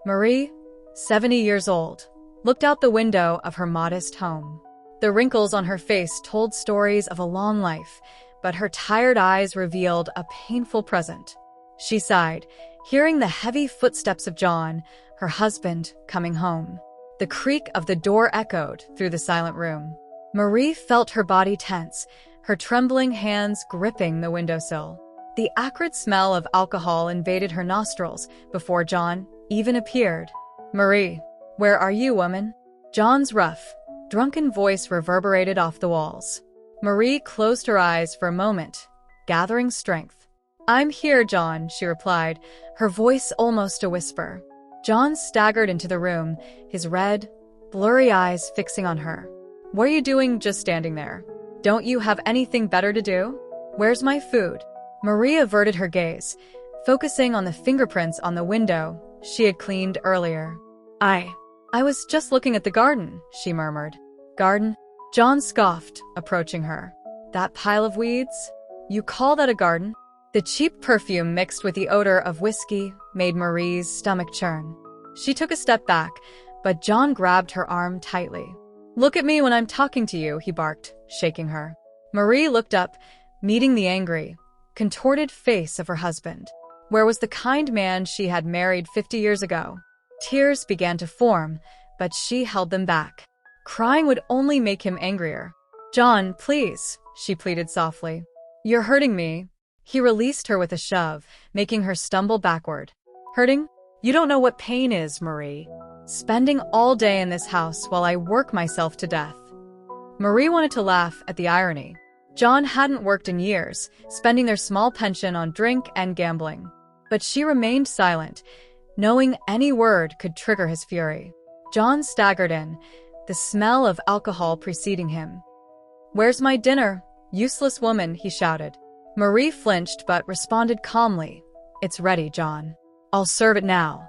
Marie, 70 years old, looked out the window of her modest home. The wrinkles on her face told stories of a long life, but her tired eyes revealed a painful present. She sighed, hearing the heavy footsteps of John, her husband, coming home. The creak of the door echoed through the silent room. Marie felt her body tense, her trembling hands gripping the windowsill. The acrid smell of alcohol invaded her nostrils before John even appeared. "Marie, where are you, woman?" John's rough, drunken voice reverberated off the walls. Marie closed her eyes for a moment, gathering strength. "I'm here, John," she replied, her voice almost a whisper. John staggered into the room, his red, blurry eyes fixing on her. "What are you doing just standing there? Don't you have anything better to do? Where's my food?" Marie averted her gaze, focusing on the fingerprints on the window she had cleaned earlier. I was just looking at the garden," she murmured. "Garden?" John scoffed, approaching her. "That pile of weeds? You call that a garden?" The cheap perfume mixed with the odor of whiskey made Marie's stomach churn. She took a step back, but John grabbed her arm tightly. "Look at me when I'm talking to you," he barked, shaking her. Marie looked up, meeting the angry, contorted face of her husband. Where was the kind man she had married 50 years ago? Tears began to form, but she held them back. Crying would only make him angrier. "John, please," she pleaded softly. "You're hurting me." He released her with a shove, making her stumble backward. "Hurting? You don't know what pain is, Marie. Spending all day in this house while I work myself to death." Marie wanted to laugh at the irony. John hadn't worked in years, spending their small pension on drink and gambling. But she remained silent, knowing any word could trigger his fury. John staggered in, the smell of alcohol preceding him. "Where's my dinner, useless woman?" he shouted. Marie flinched but responded calmly. "It's ready, John. I'll serve it now."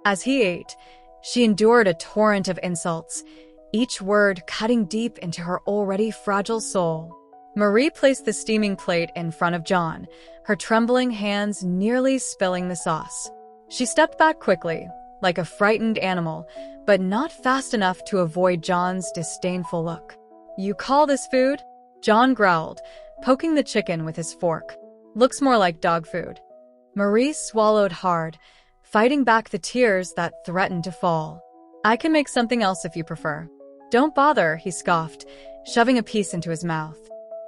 As he ate, she endured a torrent of insults, each word cutting deep into her already fragile soul. Marie placed the steaming plate in front of John, her trembling hands nearly spilling the sauce. She stepped back quickly, like a frightened animal, but not fast enough to avoid John's disdainful look. "You call this food?" John growled, poking the chicken with his fork. "Looks more like dog food." Marie swallowed hard, fighting back the tears that threatened to fall. "I can make something else if you prefer." "Don't bother," he scoffed, shoving a piece into his mouth.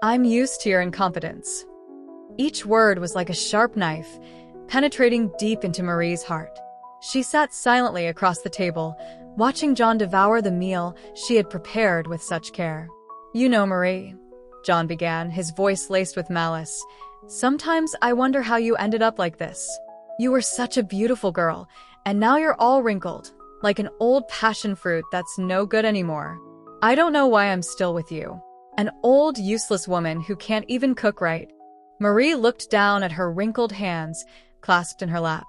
"I'm used to your incompetence." Each word was like a sharp knife, penetrating deep into Marie's heart. She sat silently across the table, watching John devour the meal she had prepared with such care. "You know, Marie," John began, his voice laced with malice, "sometimes I wonder how you ended up like this. You were such a beautiful girl, and now you're all wrinkled, like an old passion fruit that's no good anymore. I don't know why I'm still with you. An old, useless woman who can't even cook right." Marie looked down at her wrinkled hands, clasped in her lap.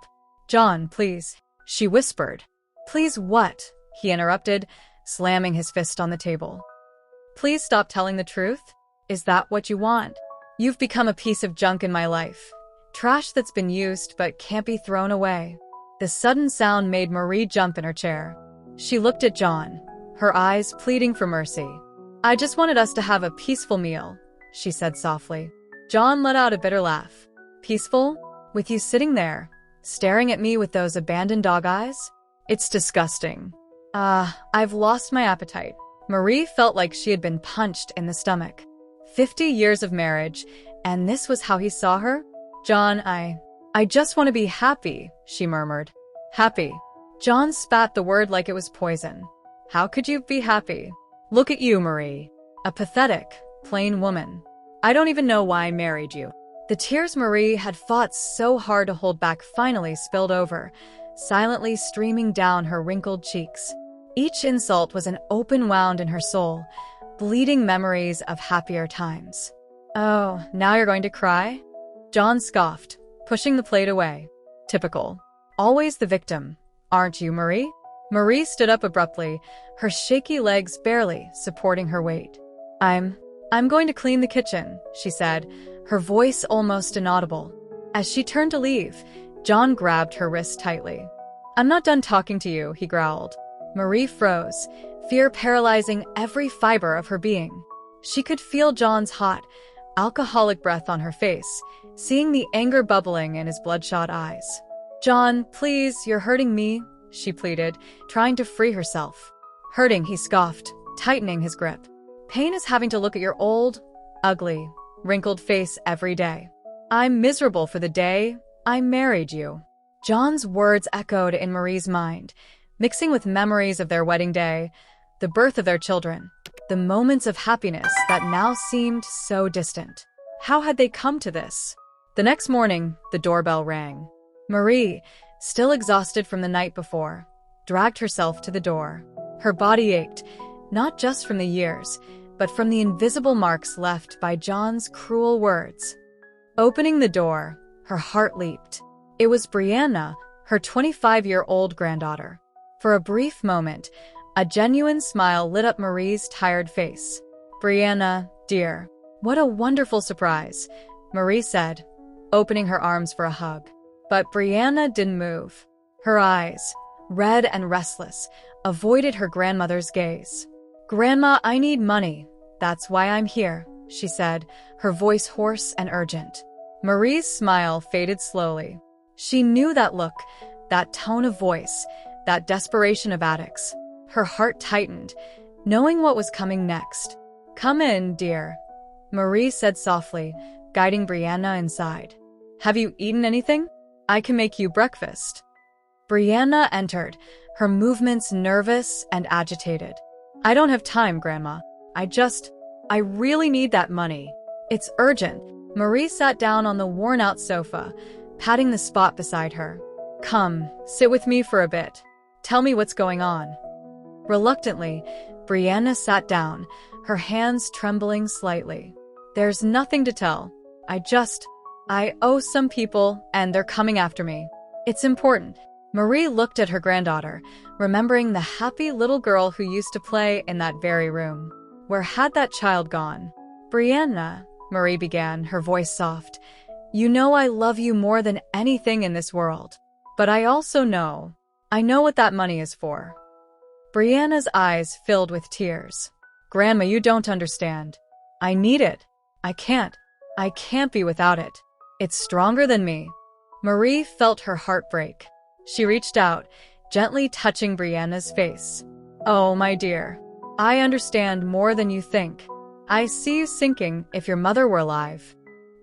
"John, please," she whispered. "Please what?" he interrupted, slamming his fist on the table. "Please stop telling the truth? Is that what you want? You've become a piece of junk in my life. Trash that's been used but can't be thrown away." The sudden sound made Marie jump in her chair. She looked at John, her eyes pleading for mercy. "I just wanted us to have a peaceful meal," she said softly. John let out a bitter laugh. "Peaceful? With you sitting there, staring at me with those abandoned dog eyes? It's disgusting." I've lost my appetite." Marie felt like she had been punched in the stomach. 50 years of marriage, and this was how he saw her? "John, I just want to be happy," she murmured. "Happy?" John spat the word like it was poison. "How could you be happy? Look at you, Marie. A pathetic, plain woman. I don't even know why I married you." The tears Marie had fought so hard to hold back finally spilled over, silently streaming down her wrinkled cheeks. Each insult was an open wound in her soul, bleeding memories of happier times. "Oh, now you're going to cry?" John scoffed, pushing the plate away. "Typical. Always the victim, aren't you, Marie?" Marie stood up abruptly, her shaky legs barely supporting her weight. I'm going to clean the kitchen," she said, her voice almost inaudible. As she turned to leave, John grabbed her wrist tightly. I'm not done talking to you, he growled. Marie froze, fear paralyzing every fiber of her being. She could feel John's hot, alcoholic breath on her face, seeing the anger bubbling in his bloodshot eyes. John, please, you're hurting me, she pleaded, trying to free herself. Hurting, he scoffed, tightening his grip. Pain is having to look at your old, ugly, wrinkled face every day. I'm miserable for the day I married you. John's words echoed in Marie's mind, mixing with memories of their wedding day, the birth of their children, the moments of happiness that now seemed so distant. How had they come to this? The next morning, the doorbell rang. Marie, still exhausted from the night before, dragged herself to the door. Her body ached, not just from the years, but from the invisible marks left by John's cruel words. Opening the door, her heart leaped. It was Brianna, her 25-year-old granddaughter. For a brief moment, a genuine smile lit up Marie's tired face. Brianna, dear, what a wonderful surprise, Marie said, opening her arms for a hug. But Brianna didn't move. Her eyes, red and restless, avoided her grandmother's gaze. Grandma, I need money. That's why I'm here, she said, her voice hoarse and urgent. Marie's smile faded slowly. She knew that look, that tone of voice, that desperation of addicts. Her heart tightened, knowing what was coming next. Come in, dear, Marie said softly, guiding Brianna inside. Have you eaten anything? I can make you breakfast. Brianna entered, her movements nervous and agitated. I don't have time, Grandma. I really need that money. It's urgent. Marie sat down on the worn-out sofa, patting the spot beside her. Come, sit with me for a bit. Tell me what's going on. Reluctantly, Brianna sat down, her hands trembling slightly. There's nothing to tell. I owe some people, and they're coming after me. It's important. Marie looked at her granddaughter, remembering the happy little girl who used to play in that very room. Where had that child gone? Brianna, Marie began, her voice soft. You know I love you more than anything in this world. But I also know what that money is for. Brianna's eyes filled with tears. Grandma, you don't understand. I need it. I can't be without it. It's stronger than me. Marie felt her heart break. She reached out, gently touching Brianna's face. Oh, my dear. I understand more than you think. I see you sinking if your mother were alive.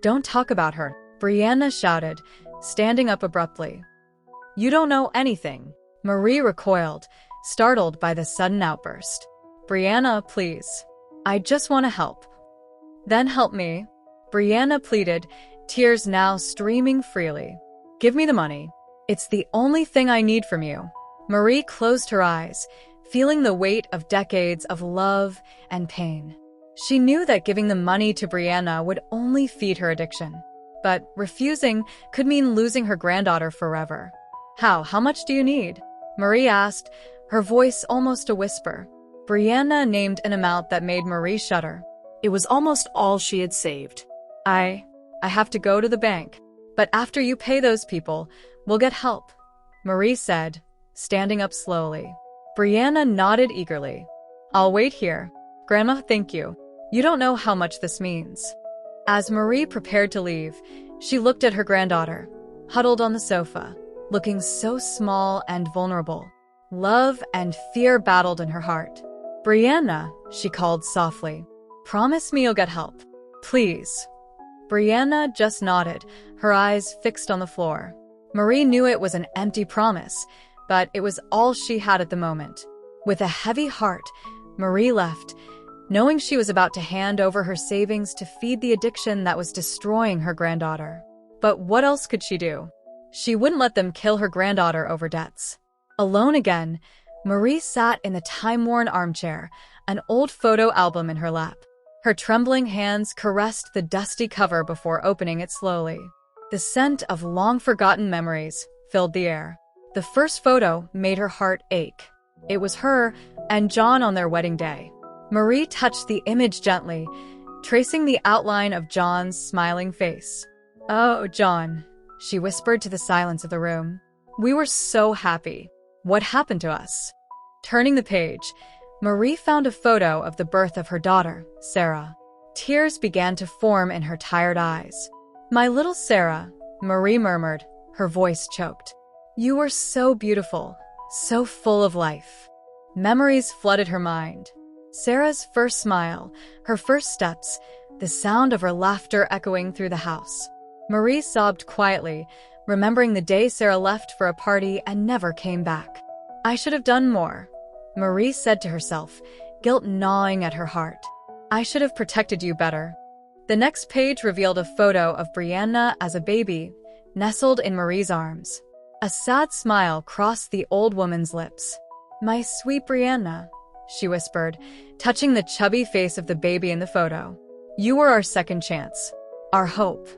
Don't talk about her, Brianna shouted, standing up abruptly. You don't know anything. Marie recoiled, startled by the sudden outburst. Brianna, please. I just want to help. Then help me, Brianna pleaded, tears now streaming freely. Give me the money. It's the only thing I need from you. Marie closed her eyes, feeling the weight of decades of love and pain. She knew that giving the money to Brianna would only feed her addiction. But refusing could mean losing her granddaughter forever. How much do you need? Marie asked, her voice almost a whisper. Brianna named an amount that made Marie shudder. It was almost all she had saved. I have to go to the bank. But after you pay those people, we'll get help, Marie said, standing up slowly. Brianna nodded eagerly. I'll wait here. Grandma, thank you. You don't know how much this means. As Marie prepared to leave, she looked at her granddaughter, huddled on the sofa, looking so small and vulnerable. Love and fear battled in her heart. Brianna, she called softly. Promise me you'll get help. Please. Brianna just nodded, her eyes fixed on the floor. Marie knew it was an empty promise, but it was all she had at the moment. With a heavy heart, Marie left, knowing she was about to hand over her savings to feed the addiction that was destroying her granddaughter. But what else could she do? She wouldn't let them kill her granddaughter over debts. Alone again, Marie sat in the time-worn armchair, an old photo album in her lap. Her trembling hands caressed the dusty cover before opening it slowly. The scent of long-forgotten memories filled the air. The first photo made her heart ache. It was her and John on their wedding day. Marie touched the image gently, tracing the outline of John's smiling face. Oh, John, she whispered to the silence of the room. We were so happy. What happened to us? Turning the page, Marie found a photo of the birth of her daughter, Sarah. Tears began to form in her tired eyes. "My little Sarah," Marie murmured, her voice choked. "You were so beautiful, so full of life." Memories flooded her mind. Sarah's first smile, her first steps, the sound of her laughter echoing through the house. Marie sobbed quietly, remembering the day Sarah left for a party and never came back. "I should have done more," Marie said to herself, guilt gnawing at her heart. "I should have protected you better." The next page revealed a photo of Brianna as a baby, nestled in Marie's arms. A sad smile crossed the old woman's lips. "My sweet Brianna," she whispered, touching the chubby face of the baby in the photo. "You were our second chance, our hope."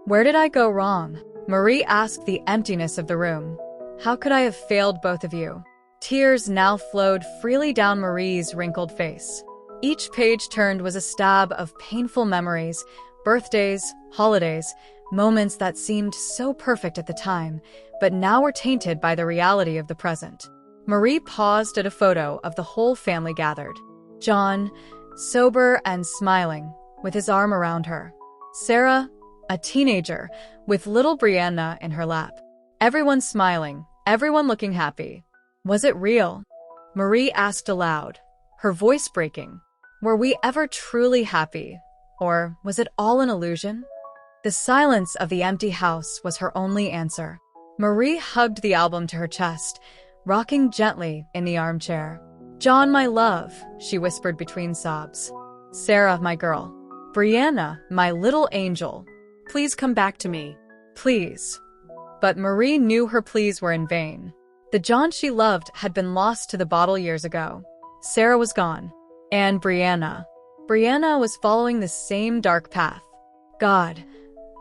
"Where did I go wrong?" Marie asked the emptiness of the room. "How could I have failed both of you?" Tears now flowed freely down Marie's wrinkled face. Each page turned was a stab of painful memories, birthdays, holidays, moments that seemed so perfect at the time, but now were tainted by the reality of the present. Marie paused at a photo of the whole family gathered. John, sober and smiling, with his arm around her. Sarah, a teenager, with little Brianna in her lap. Everyone smiling, everyone looking happy. Was it real? Marie asked aloud, her voice breaking. Were we ever truly happy? Or was it all an illusion? The silence of the empty house was her only answer. Marie hugged the album to her chest, rocking gently in the armchair. "John, my love," she whispered between sobs. "Sarah, my girl. Brianna, my little angel. Please come back to me. Please." But Marie knew her pleas were in vain. The John she loved had been lost to the bottle years ago. Sarah was gone. And Brianna. Brianna was following the same dark path. "God,"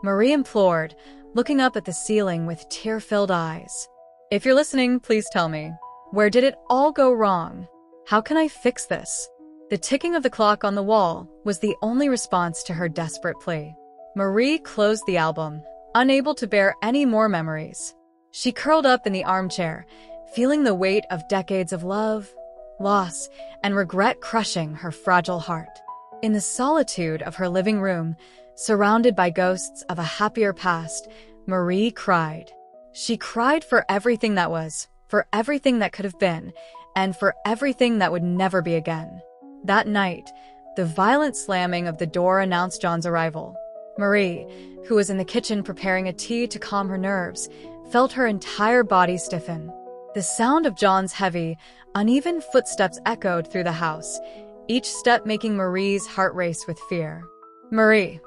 Marie implored, looking up at the ceiling with tear-filled eyes. "If you're listening, please tell me. Where did it all go wrong? How can I fix this?" The ticking of the clock on the wall was the only response to her desperate plea. Marie closed the album, unable to bear any more memories. She curled up in the armchair, feeling the weight of decades of love, loss, and regret crushing her fragile heart. In the solitude of her living room, surrounded by ghosts of a happier past, Marie cried. She cried for everything that was, for everything that could have been, and for everything that would never be again. That night, the violent slamming of the door announced John's arrival. Marie, who was in the kitchen preparing a tea to calm her nerves, felt her entire body stiffen. The sound of John's heavy, uneven footsteps echoed through the house, each step making Marie's heart race with fear. "Marie!"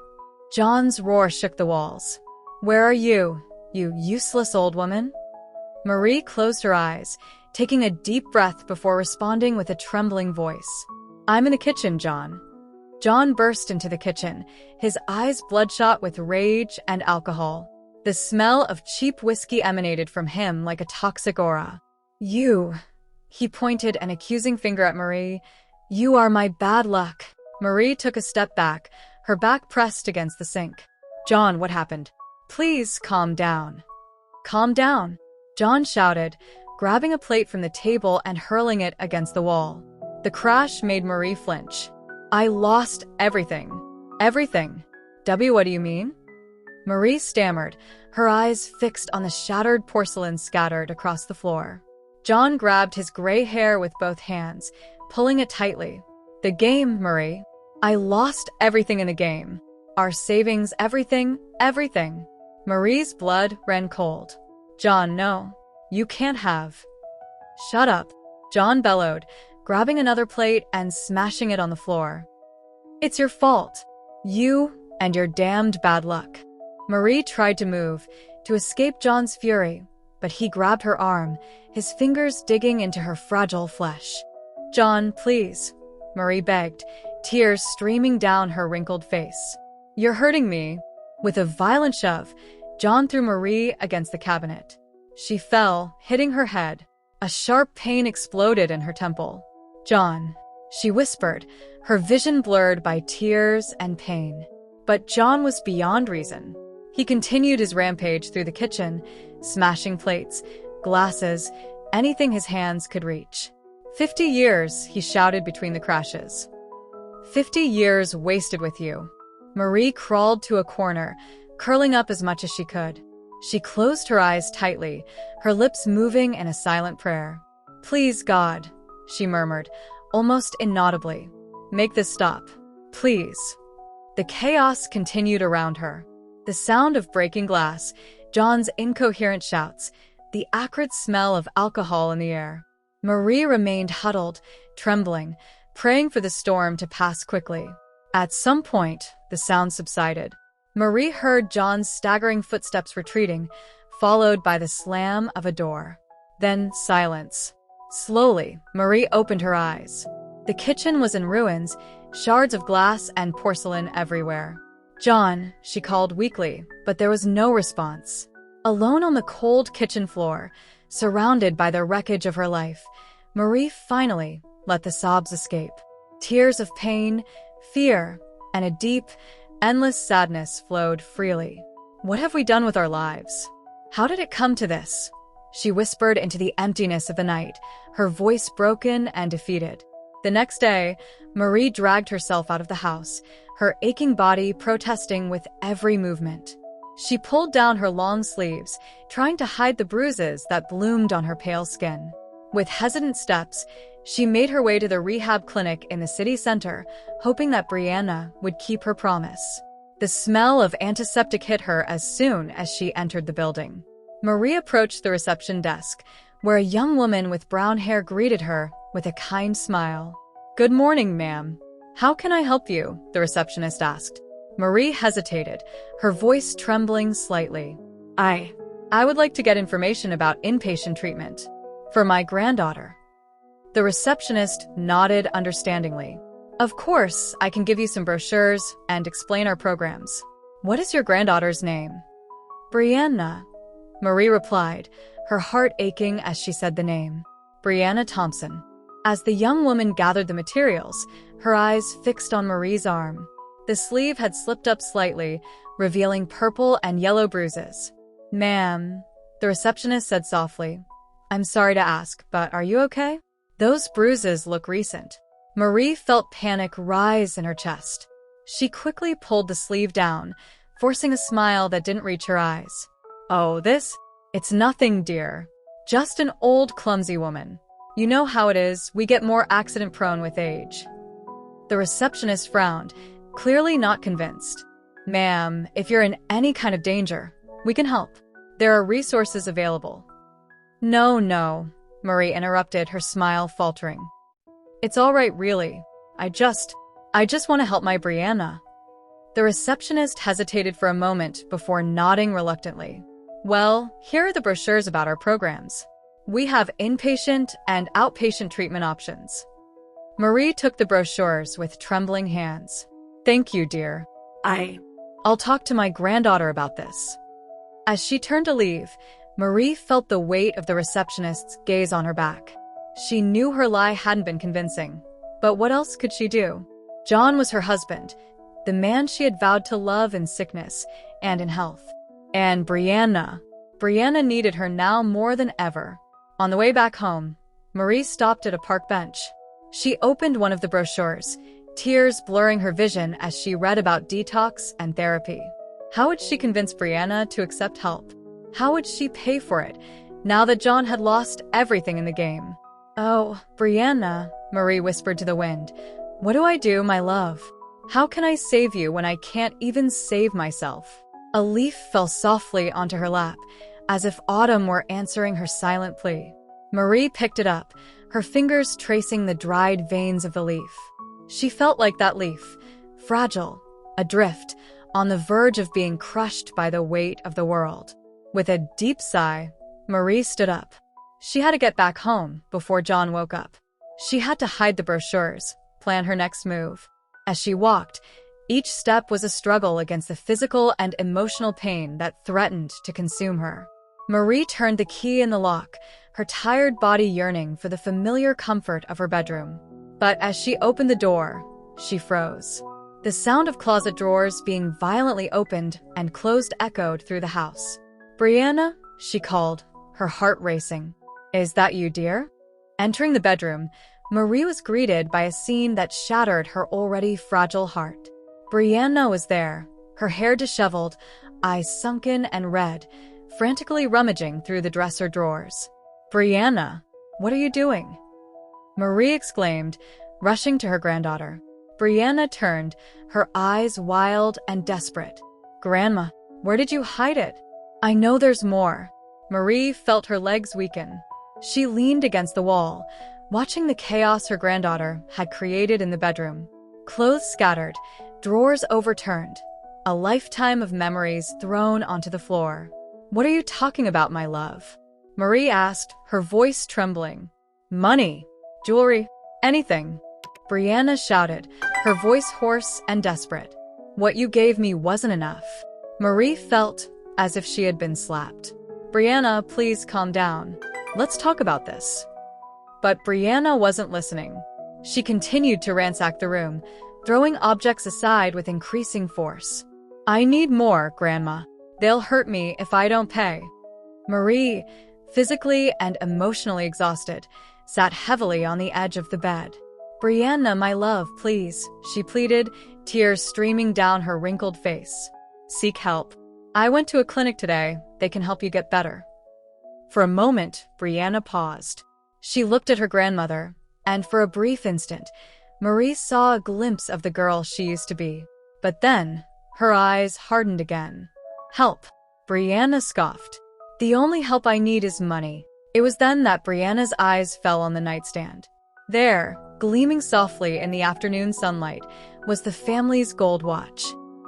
John's roar shook the walls. "Where are you, you useless old woman?" Marie closed her eyes, taking a deep breath before responding with a trembling voice. "I'm in the kitchen, John." John burst into the kitchen, his eyes bloodshot with rage and alcohol. The smell of cheap whiskey emanated from him like a toxic aura. "You," he pointed an accusing finger at Marie, "you are my bad luck." Marie took a step back, her back pressed against the sink. "John, what happened? Please calm down." "Calm down," John shouted, grabbing a plate from the table and hurling it against the wall. The crash made Marie flinch. "I lost everything. Everything." What do you mean?" Marie stammered, her eyes fixed on the shattered porcelain scattered across the floor. John grabbed his gray hair with both hands, pulling it tightly. "The game, Marie. I lost everything in the game. Our savings, everything, everything." Marie's blood ran cold. "John, no. You can't have." "Shut up," John bellowed, grabbing another plate and smashing it on the floor. "It's your fault. You and your damned bad luck." Marie tried to move, to escape John's fury, but he grabbed her arm, his fingers digging into her fragile flesh. "John, please," Marie begged, tears streaming down her wrinkled face. "You're hurting me." With a violent shove, John threw Marie against the cabinet. She fell, hitting her head. A sharp pain exploded in her temple. "John," she whispered, her vision blurred by tears and pain. But John was beyond reason. He continued his rampage through the kitchen, smashing plates, glasses, anything his hands could reach. 50 years, he shouted between the crashes. 50 years wasted with you. Marie crawled to a corner, curling up as much as she could. She closed her eyes tightly, her lips moving in a silent prayer. Please, God, she murmured, almost inaudibly. Make this stop. Please. The chaos continued around her. The sound of breaking glass, John's incoherent shouts, the acrid smell of alcohol in the air. Marie remained huddled, trembling, praying for the storm to pass quickly. At some point, the sound subsided. Marie heard John's staggering footsteps retreating, followed by the slam of a door. Then silence. Slowly, Marie opened her eyes. The kitchen was in ruins, shards of glass and porcelain everywhere. John, she called weakly, but there was no response. Alone on the cold kitchen floor, surrounded by the wreckage of her life, Marie finally let the sobs escape. Tears of pain, fear, and a deep, endless sadness flowed freely. What have we done with our lives? How did it come to this? She whispered into the emptiness of the night, her voice broken and defeated. The next day, Marie dragged herself out of the house, her aching body protesting with every movement. She pulled down her long sleeves, trying to hide the bruises that bloomed on her pale skin. With hesitant steps, she made her way to the rehab clinic in the city center, hoping that Brianna would keep her promise. The smell of antiseptic hit her as soon as she entered the building. Marie approached the reception desk, where a young woman with brown hair greeted her with a kind smile. "Good morning, ma'am. How can I help you?" the receptionist asked. Marie hesitated, her voice trembling slightly. I would like to get information about inpatient treatment for my granddaughter." The receptionist nodded understandingly. "Of course, I can give you some brochures and explain our programs. What is your granddaughter's name?" "Brianna," Marie replied, her heart aching as she said the name. "Brianna Thompson." As the young woman gathered the materials, her eyes fixed on Marie's arm. The sleeve had slipped up slightly, revealing purple and yellow bruises. "Ma'am," the receptionist said softly, "I'm sorry to ask, but are you okay? Those bruises look recent." Marie felt panic rise in her chest. She quickly pulled the sleeve down, forcing a smile that didn't reach her eyes. "Oh, it's nothing, dear. Just an old, clumsy woman. You know how it is, we get more accident-prone with age." The receptionist frowned, clearly not convinced. "Ma'am, if you're in any kind of danger, we can help. There are resources available." No, Marie interrupted, her smile faltering. "It's all right, really. I just want to help my Brianna." The receptionist hesitated for a moment before nodding reluctantly. "Well, here are the brochures about our programs. We have inpatient and outpatient treatment options." Marie took the brochures with trembling hands. "Thank you, dear. I'll talk to my granddaughter about this." As she turned to leave, Marie felt the weight of the receptionist's gaze on her back. She knew her lie hadn't been convincing, but what else could she do? John was her husband, the man she had vowed to love in sickness and in health. And Brianna needed her now more than ever. On the way back home, Marie stopped at a park bench. She opened one of the brochures, tears blurring her vision as she read about detox and therapy. How would she convince Brianna to accept help? How would she pay for it, now that John had lost everything in the game? "Oh, Brianna," Marie whispered to the wind. "What do I do, my love? How can I save you when I can't even save myself?" A leaf fell softly onto her lap, as if autumn were answering her silent plea. Marie picked it up, her fingers tracing the dried veins of the leaf. She felt like that leaf, fragile, adrift, on the verge of being crushed by the weight of the world. With a deep sigh, Marie stood up. She had to get back home before John woke up. She had to hide the brochures, plan her next move. As she walked, each step was a struggle against the physical and emotional pain that threatened to consume her. Marie turned the key in the lock, her tired body yearning for the familiar comfort of her bedroom. But as she opened the door, she froze. The sound of closet drawers being violently opened and closed echoed through the house. "Brianna," she called, her heart racing. "Is that you, dear?" Entering the bedroom, Marie was greeted by a scene that shattered her already fragile heart. Brianna was there, her hair disheveled, eyes sunken and red, frantically rummaging through the dresser drawers. "Brianna, what are you doing?" Marie exclaimed, rushing to her granddaughter. Brianna turned, her eyes wild and desperate. "Grandma, where did you hide it? I know there's more." Marie felt her legs weaken. She leaned against the wall, watching the chaos her granddaughter had created in the bedroom. Clothes scattered, drawers overturned, a lifetime of memories thrown onto the floor. "What are you talking about, my love?" Marie asked, her voice trembling. "Money, jewelry, anything." Brianna shouted, her voice hoarse and desperate. "What you gave me wasn't enough." Marie felt as if she had been slapped. "Brianna, please calm down. Let's talk about this." But Brianna wasn't listening. She continued to ransack the room, throwing objects aside with increasing force. "I need more, Grandma. They'll hurt me if I don't pay." Marie, physically and emotionally exhausted, sat heavily on the edge of the bed. "Brianna, my love, please," she pleaded, tears streaming down her wrinkled face. "Seek help. I went to a clinic today. They can help you get better." For a moment, Brianna paused. She looked at her grandmother, and for a brief instant, Marie saw a glimpse of the girl she used to be. But then, her eyes hardened again. "Help," Brianna scoffed. "The only help I need is money." It was then that Brianna's eyes fell on the nightstand. There, gleaming softly in the afternoon sunlight, was the family's gold watch.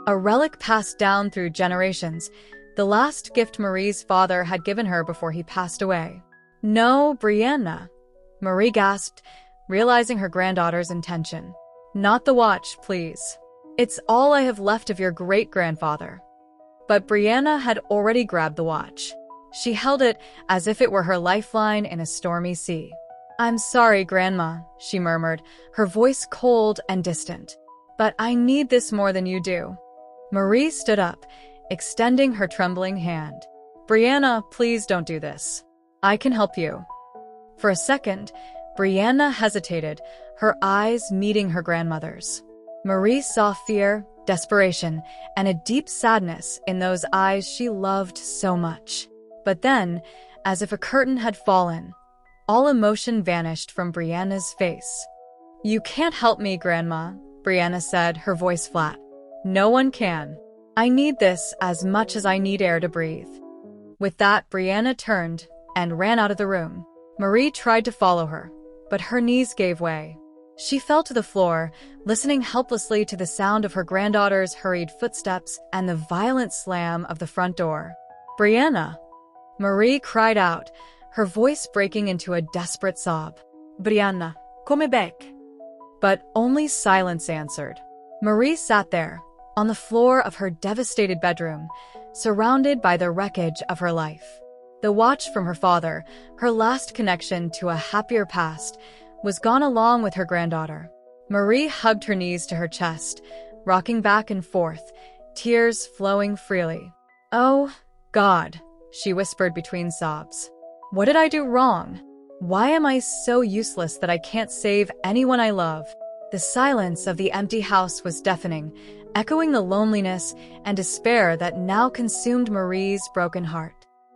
A relic passed down through generations, the last gift Marie's father had given her before he passed away. "No, Brianna," Marie gasped, realizing her granddaughter's intention. "Not the watch, please. It's all I have left of your great-grandfather." But Brianna had already grabbed the watch. She held it as if it were her lifeline in a stormy sea. "I'm sorry, Grandma," she murmured, her voice cold and distant. "But I need this more than you do." Marie stood up, extending her trembling hand. "Brianna, please don't do this. I can help you." For a second, Brianna hesitated, her eyes meeting her grandmother's. Marie saw fear, desperation, and a deep sadness in those eyes she loved so much. But then, as if a curtain had fallen, all emotion vanished from Brianna's face. "You can't help me, Grandma," Brianna said, her voice flat. "No one can. I need this as much as I need air to breathe." With that, Brianna turned and ran out of the room. Marie tried to follow her, but her knees gave way. She fell to the floor, listening helplessly to the sound of her granddaughter's hurried footsteps and the violent slam of the front door. "Brianna!" Marie cried out, her voice breaking into a desperate sob. "Brianna, come back." But only silence answered. Marie sat there, on the floor of her devastated bedroom, surrounded by the wreckage of her life. The watch from her father, her last connection to a happier past, was gone along with her granddaughter. Marie hugged her knees to her chest, rocking back and forth, tears flowing freely. "Oh, God," she whispered between sobs. "What did I do wrong? Why am I so useless that I can't save anyone I love?" The silence of the empty house was deafening, echoing the loneliness and despair that now consumed Marie's broken heart.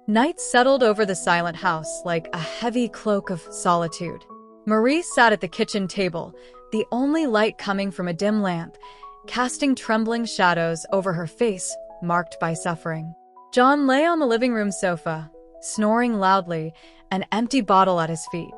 Night settled over the silent house like a heavy cloak of solitude. Marie sat at the kitchen table, the only light coming from a dim lamp, casting trembling shadows over her face marked by suffering. John lay on the living room sofa, snoring loudly, an empty bottle at his feet.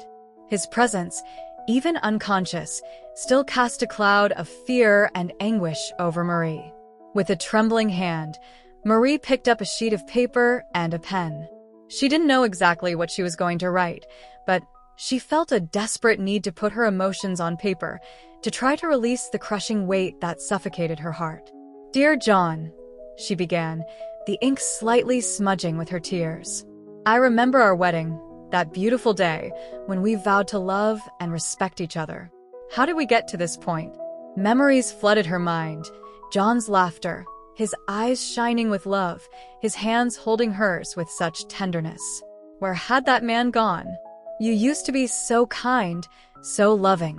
His presence, even unconscious, still cast a cloud of fear and anguish over Marie. With a trembling hand, Marie picked up a sheet of paper and a pen. She didn't know exactly what she was going to write, but she felt a desperate need to put her emotions on paper, to try to release the crushing weight that suffocated her heart. "Dear John," she began, the ink slightly smudging with her tears. "I remember our wedding, that beautiful day when we vowed to love and respect each other. How did we get to this point?" Memories flooded her mind. John's laughter, his eyes shining with love, his hands holding hers with such tenderness. Where had that man gone? You used to be so kind, so loving,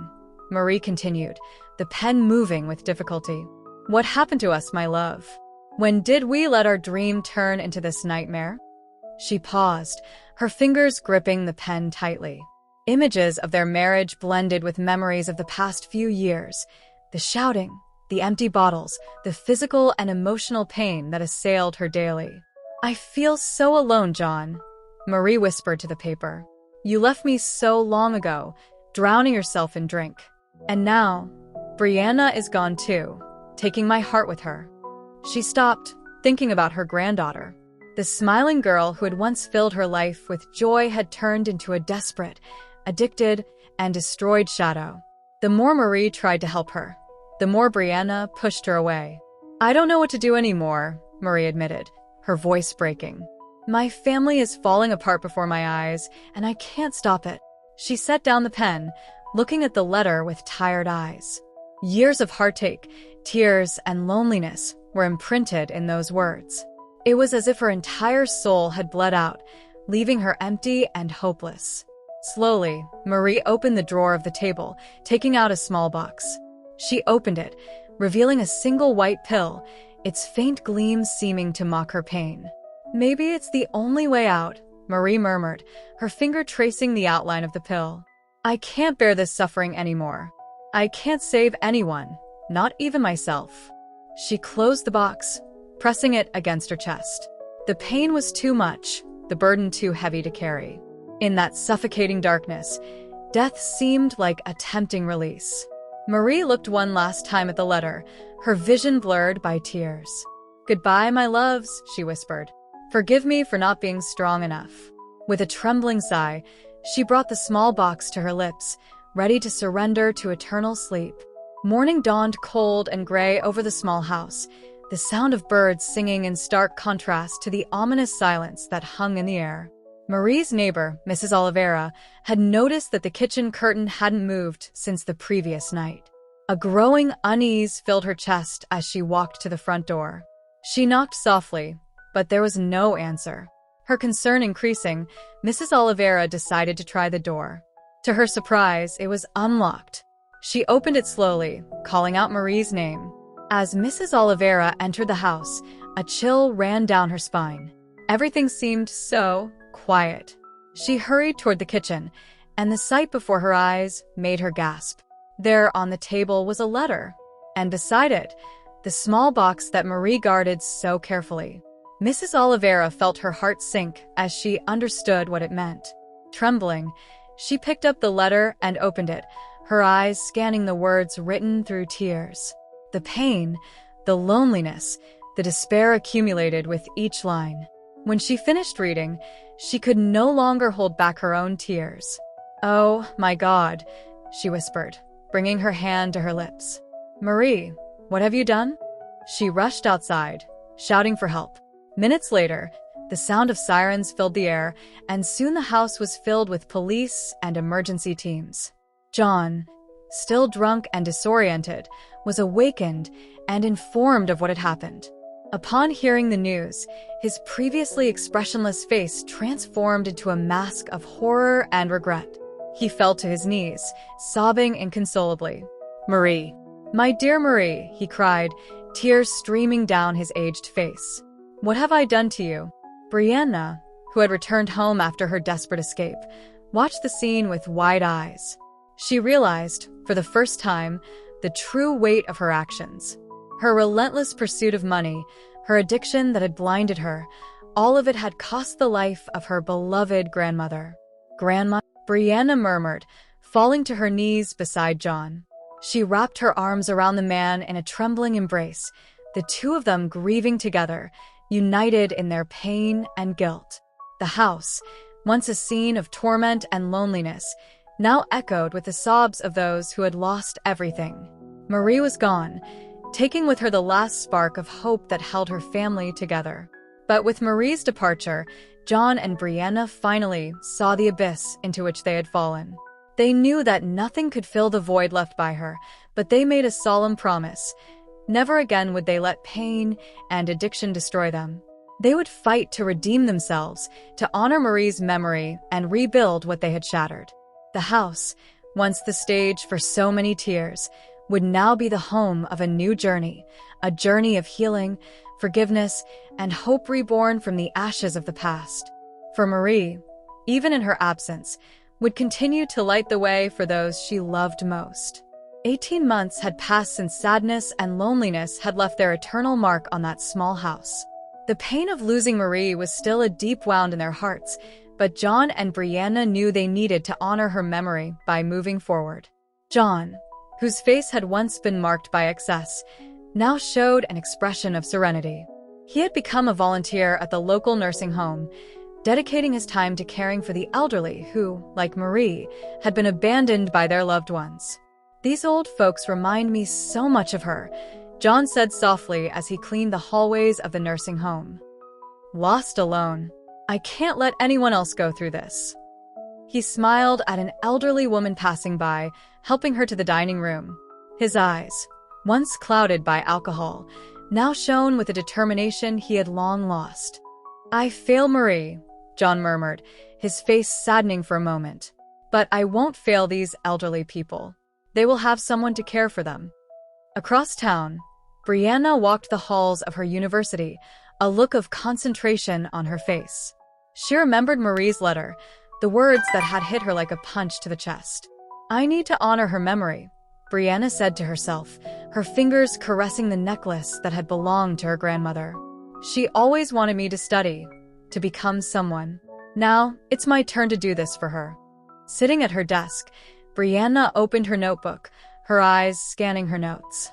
Marie continued, the pen moving with difficulty. What happened to us, my love? When did we let our dream turn into this nightmare? She paused, her fingers gripping the pen tightly. Images of their marriage blended with memories of the past few years. The shouting, the empty bottles, the physical and emotional pain that assailed her daily. I feel so alone, John, Marie whispered to the paper. You left me so long ago, drowning yourself in drink. And now, Brianna is gone too, taking my heart with her. She stopped, thinking about her granddaughter. The smiling girl who had once filled her life with joy had turned into a desperate, addicted, and destroyed shadow. The more Marie tried to help her, the more Brianna pushed her away. I don't know what to do anymore, Marie admitted, her voice breaking. My family is falling apart before my eyes, and I can't stop it. She set down the pen, looking at the letter with tired eyes. Years of heartache, tears, and loneliness were imprinted in those words. It was as if her entire soul had bled out, leaving her empty and hopeless. Slowly, Marie opened the drawer of the table, taking out a small box. She opened it, revealing a single white pill, its faint gleam seeming to mock her pain. Maybe it's the only way out, Marie murmured, her finger tracing the outline of the pill. I can't bear this suffering anymore. I can't save anyone, not even myself. She closed the box, pressing it against her chest. The pain was too much, the burden too heavy to carry. In that suffocating darkness, death seemed like a tempting release. Marie looked one last time at the letter, her vision blurred by tears. Goodbye, my loves, she whispered. Forgive me for not being strong enough. With a trembling sigh, she brought the small box to her lips, ready to surrender to eternal sleep. Morning dawned cold and gray over the small house, the sound of birds singing in stark contrast to the ominous silence that hung in the air. Marie's neighbor, Mrs. Oliveira, had noticed that the kitchen curtain hadn't moved since the previous night. A growing unease filled her chest as she walked to the front door. She knocked softly, but there was no answer. Her concern increasing, Mrs. Oliveira decided to try the door. To her surprise, it was unlocked. She opened it slowly, calling out Marie's name. As Mrs. Oliveira entered the house, a chill ran down her spine. Everything seemed so quiet. She hurried toward the kitchen, and the sight before her eyes made her gasp. There on the table was a letter, and beside it, the small box that Marie guarded so carefully. Mrs. Oliveira felt her heart sink as she understood what it meant. Trembling, she picked up the letter and opened it, her eyes scanning the words written through tears. The pain, the loneliness, the despair accumulated with each line. When she finished reading, she could no longer hold back her own tears. Oh, my God, she whispered, bringing her hand to her lips. Marie, what have you done? She rushed outside, shouting for help. Minutes later, the sound of sirens filled the air, and soon the house was filled with police and emergency teams. John, still drunk and disoriented, was awakened and informed of what had happened. Upon hearing the news, his previously expressionless face transformed into a mask of horror and regret. He fell to his knees, sobbing inconsolably. Marie, my dear Marie, he cried, tears streaming down his aged face. What have I done to you? Brianna, who had returned home after her desperate escape, watched the scene with wide eyes. She realized, for the first time, the true weight of her actions. Her relentless pursuit of money, her addiction that had blinded her, all of it had cost the life of her beloved grandmother. Grandma, Brianna murmured, falling to her knees beside John. She wrapped her arms around the man in a trembling embrace, the two of them grieving together, united in their pain and guilt. The house, once a scene of torment and loneliness, now echoed with the sobs of those who had lost everything. Marie was gone, taking with her the last spark of hope that held her family together. But with Marie's departure, John and Brianna finally saw the abyss into which they had fallen. They knew that nothing could fill the void left by her, but they made a solemn promise. Never again would they let pain and addiction destroy them. They would fight to redeem themselves, to honor Marie's memory and rebuild what they had shattered. The house, once the stage for so many tears, would now be the home of a new journey, a journey of healing, forgiveness, and hope reborn from the ashes of the past. For Marie, even in her absence, would continue to light the way for those she loved most. 18 months had passed since sadness and loneliness had left their eternal mark on that small house. The pain of losing Marie was still a deep wound in their hearts, but John and Brianna knew they needed to honor her memory by moving forward. John, whose face had once been marked by excess, now showed an expression of serenity. He had become a volunteer at the local nursing home, dedicating his time to caring for the elderly who, like Marie, had been abandoned by their loved ones. "These old folks remind me so much of her," John said softly as he cleaned the hallways of the nursing home. "Lost alone. I can't let anyone else go through this." He smiled at an elderly woman passing by, helping her to the dining room. His eyes, once clouded by alcohol, now shone with a determination he had long lost. "I fail Marie," John murmured, his face saddening for a moment. "But I won't fail these elderly people. They will have someone to care for them." Across town, Brianna walked the halls of her university, a look of concentration on her face. She remembered Marie's letter, the words that had hit her like a punch to the chest. "I need to honor her memory," Brianna said to herself, her fingers caressing the necklace that had belonged to her grandmother. "She always wanted me to study, to become someone. Now, it's my turn to do this for her." Sitting at her desk, Brianna opened her notebook, her eyes scanning her notes.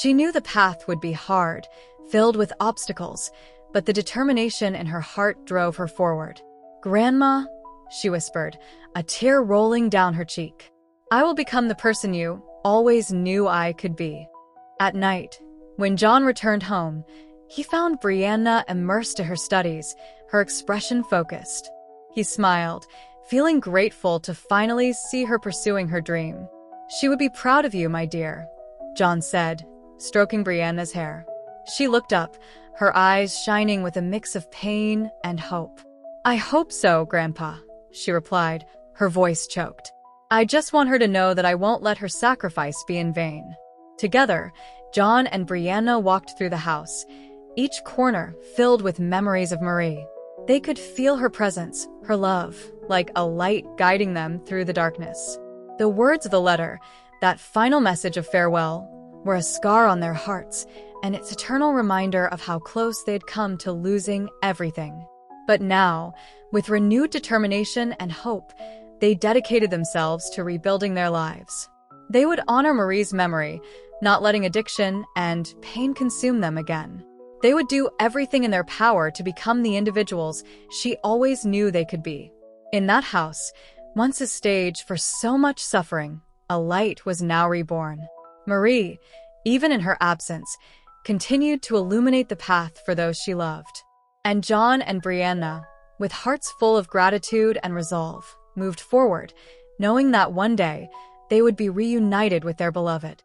She knew the path would be hard, filled with obstacles, but the determination in her heart drove her forward. "Grandma," she whispered, a tear rolling down her cheek, "I will become the person you always knew I could be." At night, when John returned home, he found Brianna immersed in her studies, her expression focused. He smiled, feeling grateful to finally see her pursuing her dream. "She would be proud of you, my dear," John said, stroking Brianna's hair. She looked up, her eyes shining with a mix of pain and hope. "I hope so, Grandpa," she replied, her voice choked. "I just want her to know that I won't let her sacrifice be in vain." Together, John and Brianna walked through the house, each corner filled with memories of Marie. They could feel her presence, her love, like a light guiding them through the darkness. The words of the letter, that final message of farewell, were a scar on their hearts, and its eternal reminder of how close they'd come to losing everything. But now, with renewed determination and hope, they dedicated themselves to rebuilding their lives. They would honor Marie's memory, not letting addiction and pain consume them again. They would do everything in their power to become the individuals she always knew they could be. In that house, once a stage for so much suffering, a light was now reborn. Marie, even in her absence, continued to illuminate the path for those she loved. And John and Brianna, with hearts full of gratitude and resolve, moved forward, knowing that one day they would be reunited with their beloved.